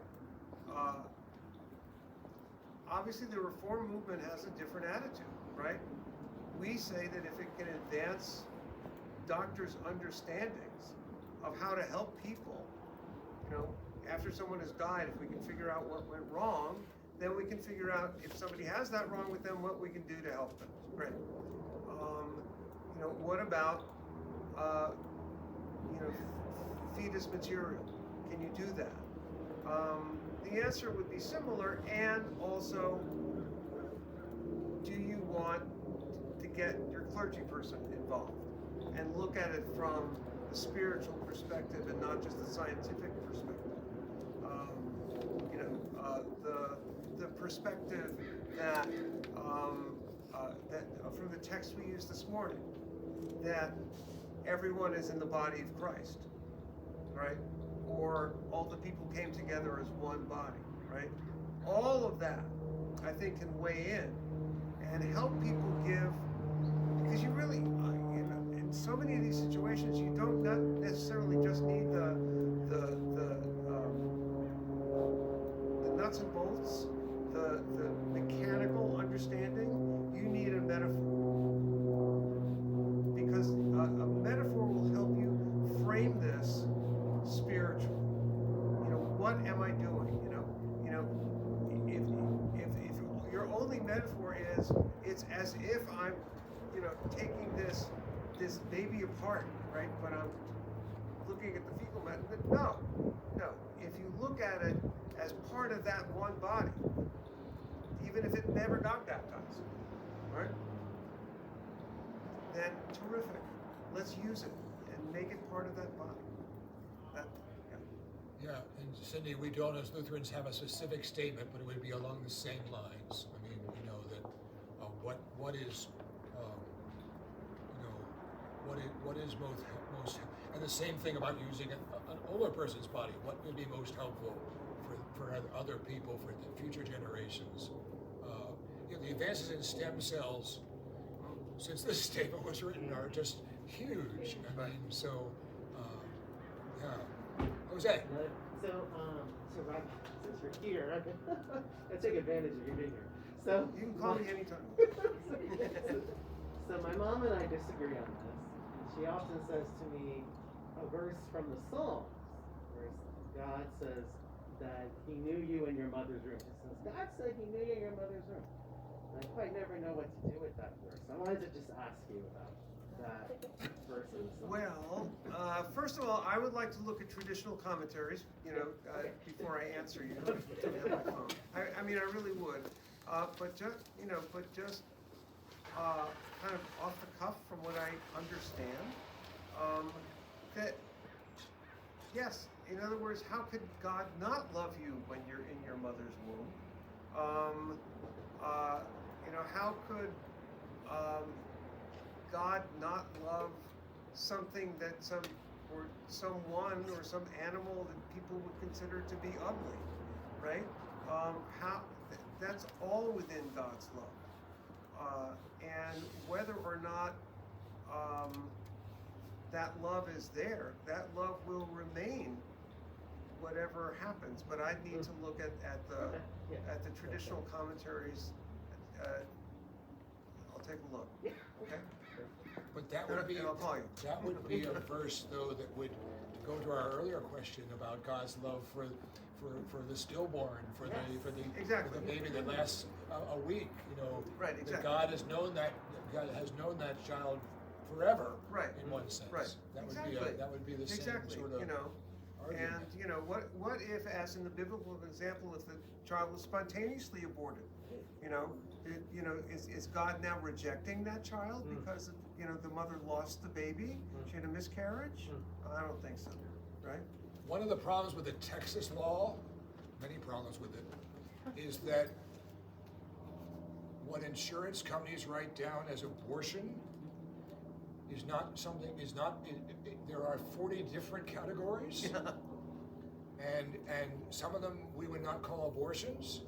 Obviously, the Reform movement has a different attitude, right? We say that if it can advance doctors' understandings of how to help people, after someone has died, if we can figure out what went wrong, then we can figure out if somebody has that wrong with them, what we can do to help them. Great. What about, fetus material? Can you do that? The answer would be similar, and also, do you want to get your clergy person involved and look at it from the spiritual perspective and not just the scientific perspective? The perspective that from the text we used this morning, that everyone is in the body of Christ, right? Or all the people came together as one body, right? All of that, I think, can weigh in and help people give, because you really, in so many of these situations, you don't not necessarily just need the nuts and bolts, the mechanical understanding. You need a metaphor, because a metaphor will help you frame this spiritually. What am I doing? If your only metaphor is, it's as if I'm, taking this baby apart, right? But I'm looking at the fecal matter. No. If you look at it as part of that one body, even if it never got baptized, right? Then terrific. Let's use it and make it part of that body. Yeah, and Cindy, we don't as Lutherans have a specific statement, but it would be along the same lines. I mean, that what is what is most, and the same thing about using an older person's body. What would be most helpful for other people, for the future generations? The advances in stem cells since this statement was written are just huge. I mean, so yeah. Jose. So Rabbi, since you're here, I take advantage of you being here. So you can call me anytime. disagree on this. And she often says to me a verse from the Psalms, where God says that He knew you in your mother's room. She says, God said He knew you in your mother's room. And I quite never know what to do with that verse. I wanted to just ask you about that verse in the Psalms. Well, first of all, I would like to look at traditional commentaries, before I answer you. Don't have my phone. I mean, I really would. But just kind of off the cuff from what I understand, that, yes, in other words, how could God not love you when you're in your mother's womb? How could God not love something that someone or some animal that people would consider to be ugly, right? That's all within God's love. And whether or not that love is there, that love will remain whatever happens. But I need to look at the traditional commentaries. I'll take a look. Okay. But that would be, And I'll call you. that would be a verse, though, that would go to our earlier question about God's love for the stillborn, for the Exactly. baby that lasts a week. Right, That exactly. God has known that child forever. Right. In one sense. Right. That would Exactly. be that would be the same Exactly. sort of argument. And what if, as in the biblical example, if the child was spontaneously aborted? Is God now rejecting that child because the mother lost the baby? She had a miscarriage? I don't think so. Right? One of the problems with the Texas law, many problems with it, is that what insurance companies write down as abortion is not something, there are 40 different categories. And some of them we would not call abortions.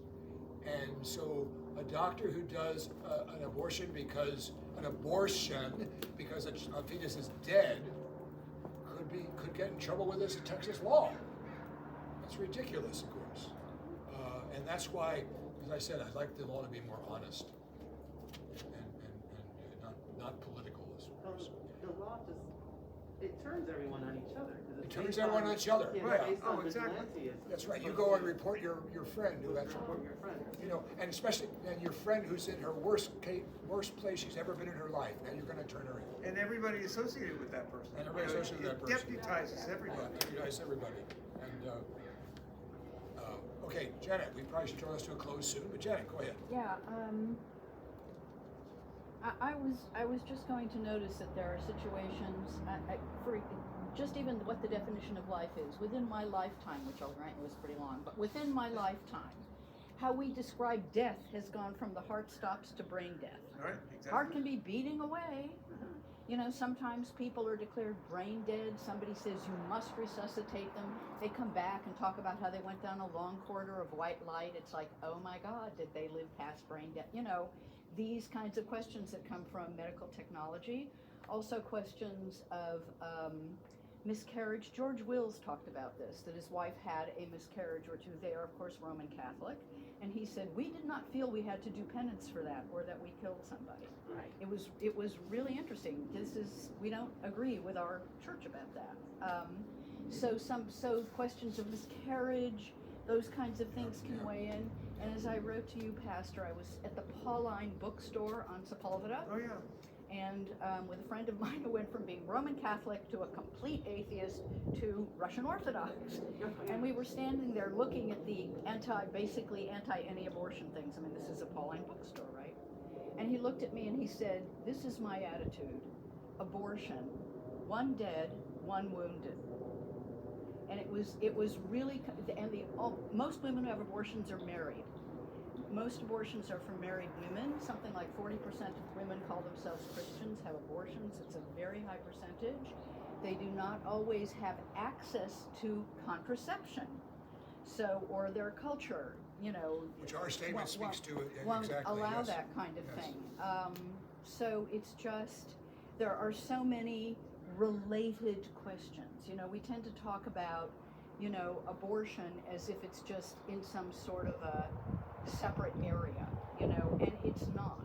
And so a doctor who does an abortion because a fetus is dead could get in trouble with this Texas law. That's ridiculous, of course. And that's why, as I said, I'd like the law to be more honest and not political as far as. The law it turns everyone on each other. It turns everyone on each other. Yeah, Right. based on exactly. vigilantism. That's right. You go and report your friend who had Report your friend. and especially your friend who's in her worst place she's ever been in her life. Now you're going to turn her in. And everybody associated with that person. And everybody associated with that person. It deputizes everybody. Deputize everybody. And okay, Janet, we probably should draw this to a close soon. But Janet, go ahead. Yeah, I was just going to notice that there are situations, for just even what the definition of life is, within my lifetime, which I'll grant was pretty long, but within my lifetime, how we describe death has gone from the heart stops to brain death. Right? Exactly. Heart can be beating away. Sometimes people are declared brain dead. Somebody says you must resuscitate them. They come back and talk about how they went down a long corridor of white light. It's like, oh my God, did they live past brain death? These kinds of questions that come from medical technology. Also questions of miscarriage. George Wills talked about this, that his wife had a miscarriage or two. They are, of course, Roman Catholic. And he said, we did not feel we had to do penance for that or that we killed somebody. Right. It was really interesting. We don't agree with our church about that. So questions of miscarriage, those kinds of things can weigh in. And as I wrote to you, Pastor, I was at the Pauline bookstore on Sepulveda. Oh yeah. And with a friend of mine who went from being Roman Catholic to a complete atheist to Russian Orthodox. And we were standing there looking at the basically anti any abortion things. I mean, this is a Pauline bookstore, right? And he looked at me and he said, this is my attitude. Abortion, one dead, one wounded. And it was really, and most women who have abortions are married. Most abortions are for married women. Something like 40% of women call themselves Christians have abortions. It's a very high percentage. They do not always have access to contraception. Or their culture, Which our statement speaks to won't exactly. allow yes. that kind of Yes. thing. So it's just, there are so many related questions. We tend to talk about, abortion as if it's just in some sort of a separate area, and it's not.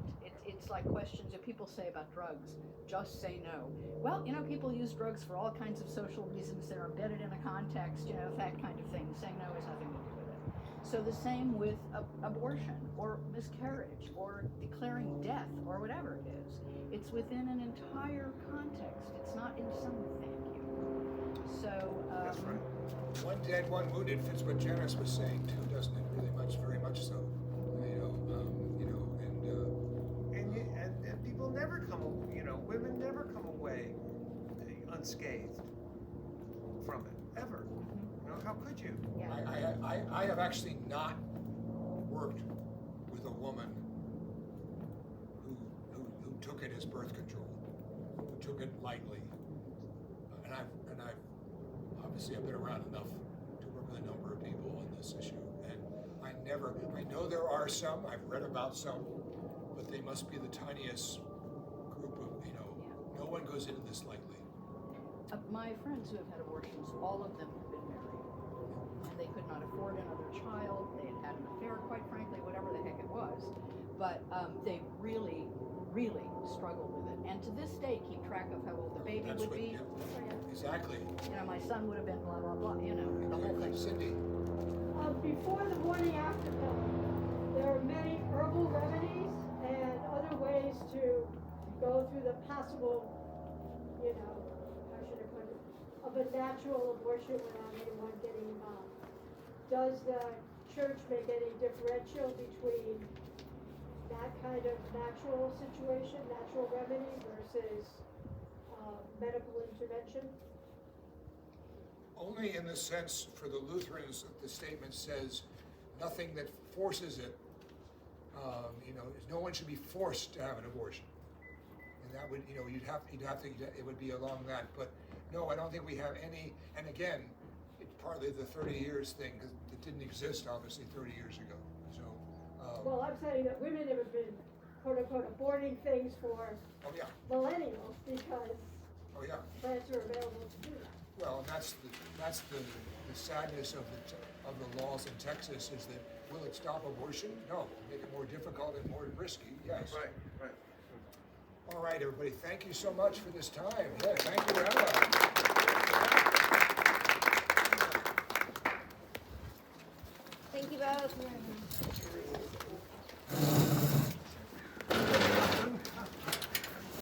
It's like questions that people say about drugs. Just say no. Well, people use drugs for all kinds of social reasons. They're embedded in a context, that kind of thing. Saying no has nothing to do with it. So the same with abortion or miscarriage or declaring death or whatever it is. It's within an entire context. It's not in some thank you. So, That's right. One dead, one wounded fits what Janice was saying too, doesn't it? Really much, very much so. And people never come, women never come away unscathed from it, ever. How could you? yeah. I have actually not worked with a woman who took it as birth control, who took it lightly, and I've obviously I've been around enough to work with a number of people on this issue, and I know there are some, I've read about some, but they must be the tiniest group of, no one goes into this lightly. My friends who have had abortions, all of them have been married. And they could not afford another child. They had had an affair, quite frankly, whatever the heck it was. But they really, really struggled with it. And to this day, keep track of how old the baby would be. Yeah, exactly. My son would have been blah, blah, blah, the whole thing. Cindy. Before the morning after pill, there are many herbal remedies and other ways to go through the possible, how should I put it, of a natural abortion without anyone getting involved. Does the church make any differential between that kind of natural situation, natural remedy versus medical intervention? Only in the sense for the Lutherans that the statement says nothing that forces it. No one should be forced to have an abortion, and that would, it would be along that. But no, I don't think we have any. And again, it's partly the 30 years thing because it didn't exist obviously 30 years ago. So. Well, I'm saying that women have been quote unquote aborting things for Oh yeah. millennials because Oh yeah. plants are available to do that. Well, that's the sadness of the laws in Texas is that will it stop abortion? No. Make it more difficult and more risky. Yes. Right. All right, everybody. Thank you so much for this time. Yeah, thank you, Rabbi. Thank you both.